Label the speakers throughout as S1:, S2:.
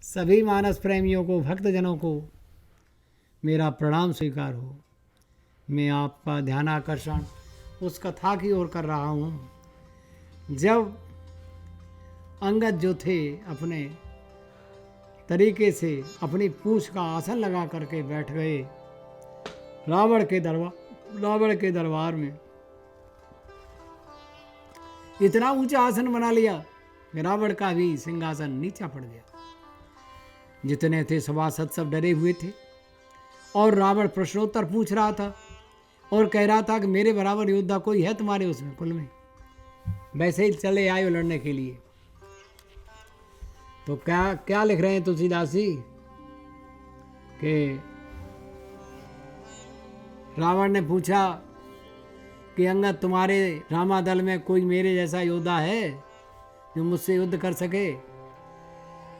S1: सभी मानस प्रेमियों को, भक्तजनों को मेरा प्रणाम स्वीकार हो। मैं आपका ध्यान आकर्षण उस कथा की ओर कर रहा हूँ जब अंगद जो थे अपने तरीके से अपनी पूंछ का आसन लगा करके बैठ गए रावण के दरबार में। इतना ऊंचा आसन बना लिया कि रावण का भी सिंहासन नीचा पड़ गया। जितने थे सभासद सब डरे हुए थे और रावण प्रश्नोत्तर पूछ रहा था और कह रहा था कि मेरे बराबर योद्धा कोई है तुम्हारे उसमें कुल में। वैसे ही चले आए लड़ने के लिए। तो क्या क्या लिख रहे हैं तुलसीदास जी कि रावण ने पूछा कि अंगद तुम्हारे रामादल में कोई मेरे जैसा योद्धा है जो मुझसे युद्ध कर सके।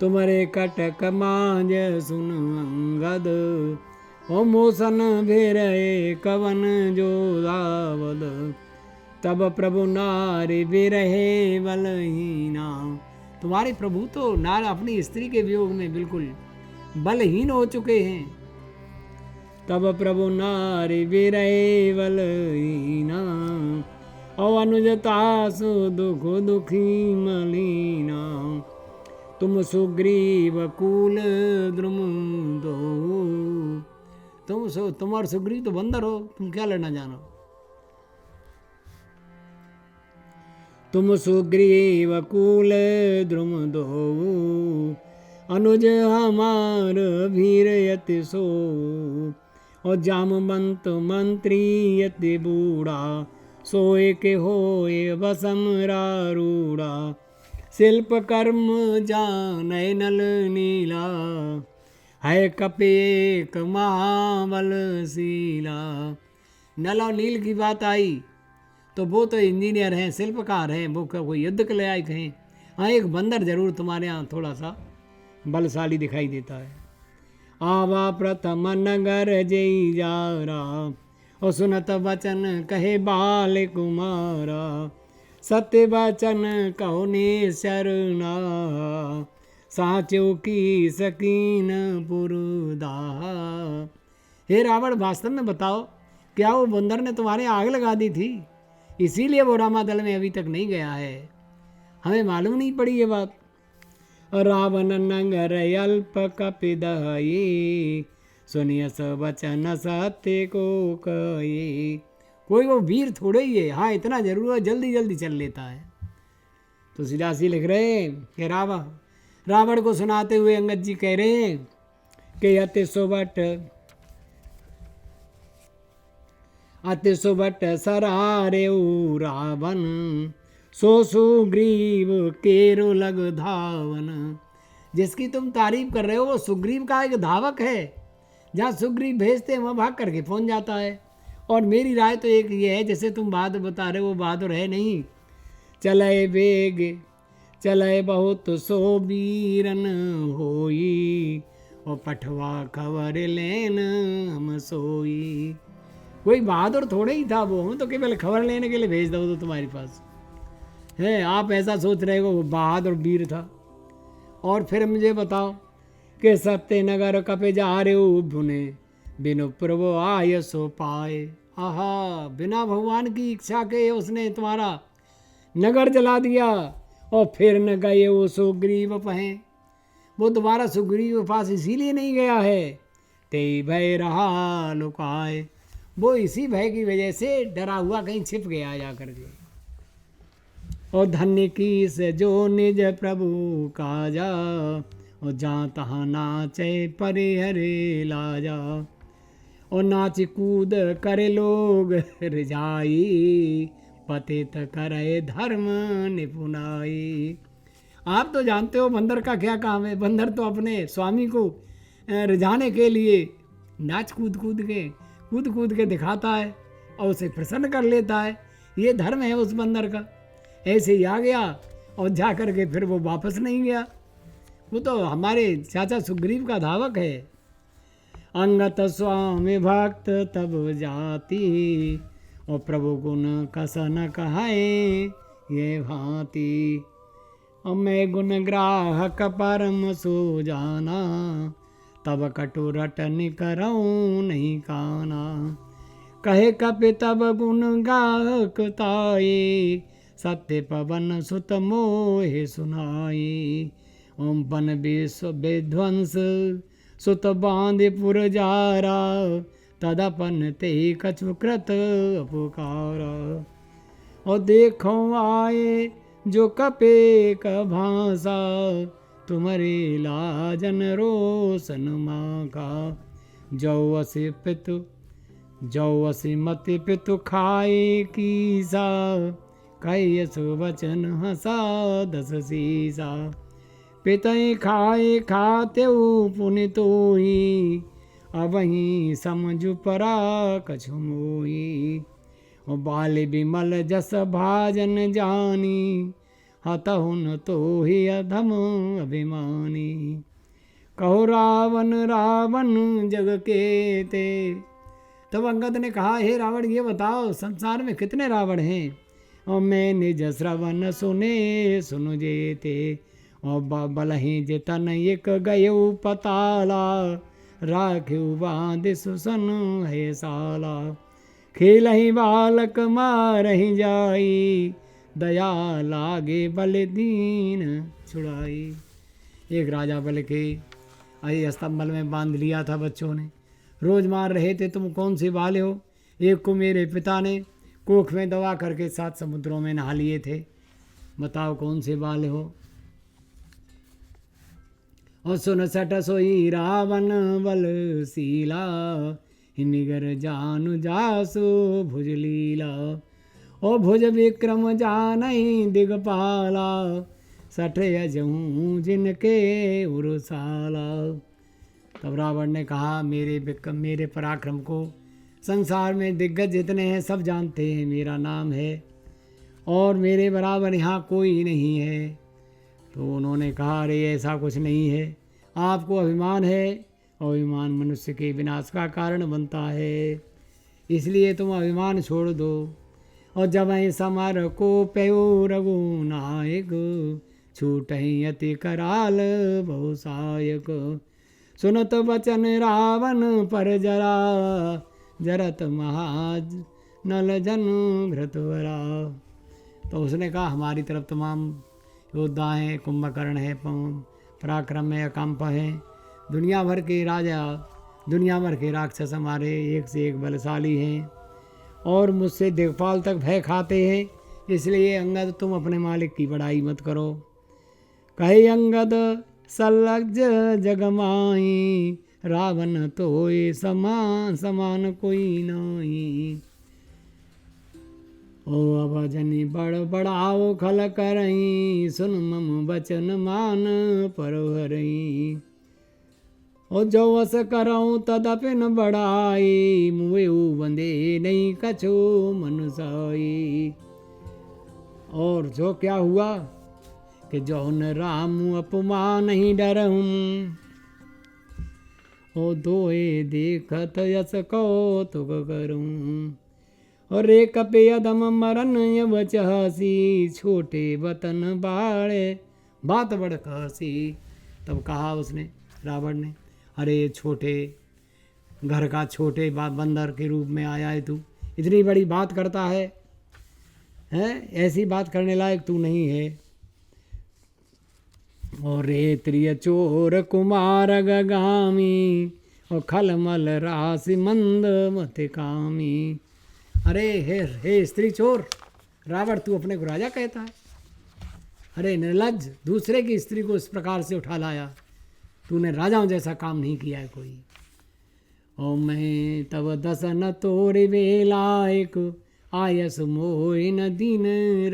S1: तुम्हारे कटक मांझ सुन अंगद ओ मोसन भेरे कवन जो दावद तब प्रभु नारी बिरहे बलहीना। तुम्हारे प्रभु तो नार अपनी स्त्री के वियोग में बिल्कुल बलहीन हो चुके हैं। तब प्रभु नारी बिरहे बलहीना और अनुजता सु दुख दुखी मलिना। तुम सुग्रीव कुल द्रुम दो। तुम और सुग्रीव तो बंदर हो, तुम क्या लड़ना जानो। तुम सुग्रीव कुल द्रुम दो अनुज हमार भीर यति सो। और जामवंत मंत्री यति बूढ़ा सोए के होए वसमरारूढ़ा। शिल्प कर्म जाने नल नीला है कपे एक महाबल शीला। नल और नील की बात आई तो वो तो इंजीनियर हैं, शिल्पकार हैं, वो कोई युद्ध के लायक हैं। हाँ, एक बंदर जरूर तुम्हारे यहाँ थोड़ा सा बलशाली दिखाई देता है। आवा प्रथम नगर जई जारा और सुनत वचन कहे बाल कुमारा। सत्य वचन कहो ने शरणा साचो की सकीन पुरदा। हे रावण, वास्तव में बताओ क्या वो बंदर ने तुम्हारे आग लगा दी थी इसीलिए वो रामादल में अभी तक नहीं गया है? हमें मालूम नहीं पड़ी ये बात। रावण नगर अल्प कपिदये सुनिय सब वचन सत्य को कहे। कोई वो वीर थोड़े ही है, हाँ इतना जरूर है, जल्दी जल्दी चल लेता है। तो तुलसीदास लिख रहे हैं कि रावण को सुनाते हुए अंगद जी कह रहे हैं कि अति सुबट सरारे रावण सो सुग्रीव केरो लग धावन। जिसकी तुम तारीफ कर रहे हो वो सुग्रीव का एक धावक है। जहाँ सुग्रीव भेजते हैं वहाँ भाग करके पहुँच जाता है। और मेरी राय तो एक ये है, जैसे तुम बहादुर बता रहे हो वो बहादुर है नहीं। चले बेग चले बहुत सो वीरन होई और पठवा खबर लेन हम सोई। कोई बहादुर थोड़े ही था वो, तो केवल खबर लेने के लिए भेज दो तो तुम्हारे पास है। आप ऐसा सोच रहे हो वो बहादुर वीर था। और फिर मुझे बताओ कि सत्य नगर कपे जा रहे हो भुने बिनु प्रभु आय सो पाए। आहा, बिना भगवान की इच्छा के उसने तुम्हारा नगर जला दिया और फिर न गए वो सुग्रीव पहे। वो तुम्हारा सुग्रीव पास इसीलिए नहीं गया है ते भय रहा लुकाए। वो इसी भय की वजह से डरा हुआ कहीं छिप गया जा करके। और धन्य की से जो निज प्रभु काजा और जहाँ तहाँ नाचे परे हरे लाजा। और नाच कूद करे लोग रिझाई पतित करे धर्म निपुनाई। आप तो जानते हो बंदर का क्या काम है। बंदर तो अपने स्वामी को रिझाने के लिए नाच कूद के दिखाता है और उसे प्रसन्न कर लेता है। ये धर्म है उस बंदर का। ऐसे ही आ गया और जा कर के फिर वो वापस नहीं गया। वो तो हमारे चाचा सुग्रीव का धावक है। अंगत स्वामी भक्त तब जाति और प्रभु गुण कस न कहाए ये भांति। और मैं गुण ग्राहक परम सो जाना, तब कटु रटन करऊँ नहीं काना। कहे कपि तब गुण गाहक ताये, सत्य पवन सुत मोहे सुनाई। ओम पन विश्व विध्वंस सुत बांधे पुरजारा, तदपन ते कछु कृत पुकारा। और देखो आए जो कपे का भाषा, तुम्हारे लाजन रोशन माँ का। जौ असी मति पितु खाए कीसा, कही वचन हंसा दस सीसा। पितई खाए खाते पुनि तोही, अबही समझु परा कछु मोही। और बाल बिमल जस भाजन जानी, हतहुन तो ही अधम अभिमानी। कहो रावण रावण जग के ते। तब अंगद ने कहा, हे रावण ये बताओ संसार में कितने रावण हैं। और मैं निज श्रवण सुने सुन जेते, और बलहि जितन एक गयो पताला, राख्यु बांध सुसन है साला। खेलहि बालक मारहि जाई, दया लागे बल दीन छुड़ाई। एक राजा बल के अस्तंबल में बांध लिया था बच्चों ने, रोज मार रहे थे। तुम कौन सी बाल हो। एक को मेरे पिता ने कोख में दबा करके 7 समुद्रों में नहा लिए थे, बताओ कौन से बाल हो। और सुन सट सोई रावण बल सीला, निगर जानु जासु भुज लीला। ओ भुज विक्रम जानई दिगपाला, सठ अजहूँ जिनके उरुसाला। तब रावण ने कहा, मेरे पराक्रम को संसार में दिग्गज जितने हैं सब जानते हैं, मेरा नाम है और मेरे बराबर यहाँ कोई नहीं है। तो उन्होंने कहा, अरे ऐसा कुछ नहीं है, आपको अभिमान है और अभिमान मनुष्य के विनाश का कारण बनता है, इसलिए तुम अभिमान छोड़ दो। और जब समर को पयो रघुनायक, छूटहि अति कराल बहुसायक। सुनत वचन रावण पर जरा, जरत महाज नल जन घृतवरा। तो उसने कहा, हमारी तरफ तमाम योद्धा हैं, कुंभकर्ण है, पराक्रम में अकंप हैं, दुनिया भर के राजा, दुनिया भर के राक्षस हमारे एक से एक बलशाली हैं और मुझसे दिग्पाल तक भय खाते हैं, इसलिए अंगद तुम अपने मालिक की बड़ाई मत करो। कहे अंगद सलज जगमाई, रावण तो ये समान कोई नहीं। ओ अभजनी बड़ बड़ाओ खल करई, सुन मम बचन मान परहरई। ओ जो अस करऊँ तदपिन बड़ाई, मुए बंदे नहीं कछु मनुसाई। और जो क्या हुआ कि जौन राम अपमान ही डरहूँ, ओ दोए देखत यस कौतुक करूँ। और रे कपे अदम मरन यवच हसी, छोटे बतन बाड़े बात बड़ कहसी। तब कहा उसने, रावण ने, अरे छोटे घर का छोटे बंदर के रूप में आया है तू, इतनी बड़ी बात करता है, ऐसी बात करने लायक तू नहीं है। और रे त्रिय चोर कुमार गगामी, और खलमल राशि मंद मत कामी। अरे हे स्त्री चोर रावण, तू अपने को राजा कहता है। अरे निर्लज्ज, दूसरे की स्त्री को इस प्रकार से उठा लाया, तूने राजाओं जैसा काम नहीं किया है कोई। ओ मैं तब दसन तोरे वेलायक, आयस मोहि न दीन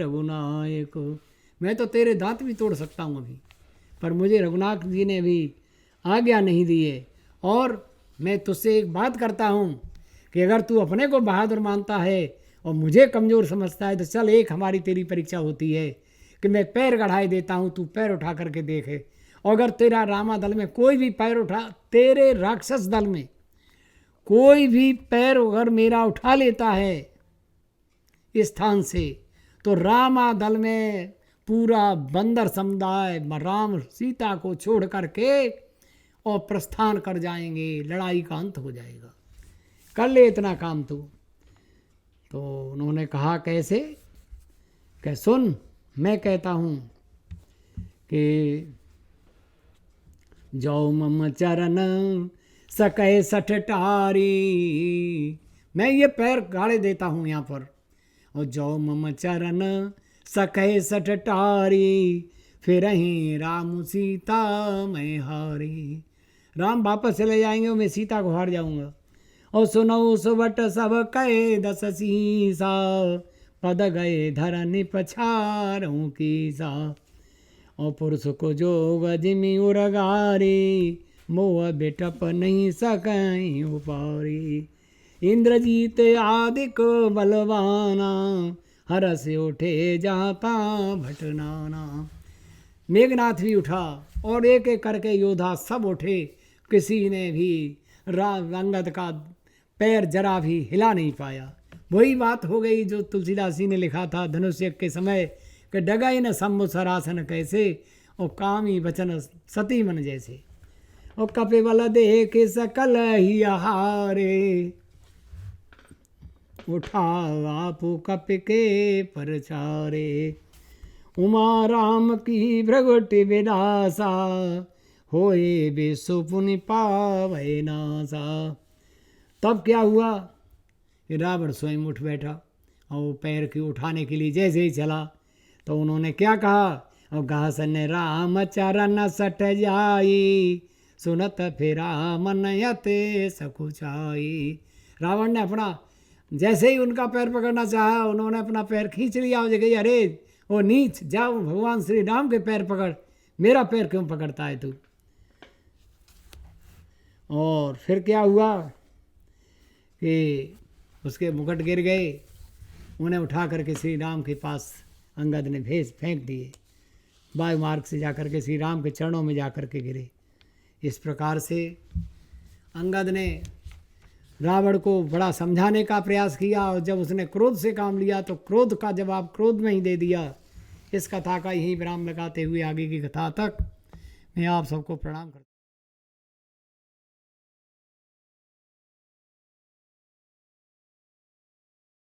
S1: रघुनायक। मैं तो तेरे दांत भी तोड़ सकता हूँ अभी, पर मुझे रघुनाथ जी ने भी आज्ञा नहीं दी है। और मैं तुझसे एक बात करता हूँ कि अगर तू अपने को बहादुर मानता है और मुझे कमज़ोर समझता है, तो चल एक हमारी तेरी परीक्षा होती है कि मैं पैर गढ़ाई देता हूँ, तू पैर उठा करके देखे। और अगर तेरा रामा दल में कोई भी पैर उठा, तेरे राक्षस दल में कोई भी पैर अगर मेरा उठा लेता है इस स्थान से, तो रामा दल में पूरा बंदर समुदाय राम सीता को छोड़ करके और प्रस्थान कर जाएंगे, लड़ाई का अंत हो जाएगा, कर ले इतना काम तू। तो उन्होंने कहा कैसे, कि सुन मैं कहता हूँ कि जो मम चरण सकै सठ टारी, मैं ये पैर गाड़े देता हूँ यहाँ पर, और जो मम चरण सकै सठ टारी, फिर ही राम सीता मैं हारी। राम वापस चले जाएंगे और मैं सीता को हार जाऊंगा। और सुनो सुबट सब कहे दस सीसा, पद गए धरनि पछारों की सा। और पुरुष को जोग जिमि उरगारी, मोह बेटप नहीं सकई उपारी। इंद्रजीत आदिक बलवाना, हर से उठे जाता भटनाना। मेघनाथ भी उठा और एक एक करके योद्धा सब उठे, किसी ने भी अंगद का पैर जरा भी हिला नहीं पाया। वही बात हो गई जो तुलसीदास जी ने लिखा था धनुष के समय, कि डगई न सम्मु सरासन कैसे, और कामी वचन सती मन जैसे। और कपिबल देख सकल ही हारे, उठा आपू कपि के परचारे। उमा राम की भृगुटि विनासा, होए बेसुपुनि पावै नासा। तब क्या हुआ कि रावण स्वयं उठ बैठा और वो पैर की उठाने के लिए जैसे ही चला तो उन्होंने क्या कहा, और घासन राम चरण सट जाई, सुनत फिरा मन यते सकुचाई। रावण ने अपना जैसे ही उनका पैर पकड़ना चाहा, उन्होंने अपना पैर खींच लिया और कही अरे वो नीच, जाओ भगवान श्री राम के पैर पकड़, मेरा पैर क्यों पकड़ता है तू। और फिर क्या हुआ कि उसके मुकुट गिर गए, उन्हें उठा करके श्री राम के पास अंगद ने भेज फेंक दिए, वायु मार्ग से जाकर के श्री राम के चरणों में जाकर के गिरे। इस प्रकार से अंगद ने रावण को बड़ा समझाने का प्रयास किया, और जब उसने क्रोध से काम लिया तो क्रोध का जवाब क्रोध में ही दे दिया। इस कथा का यही विराम लगाते हुए आगे की कथा तक मैं आप सबको प्रणाम करता हूँ।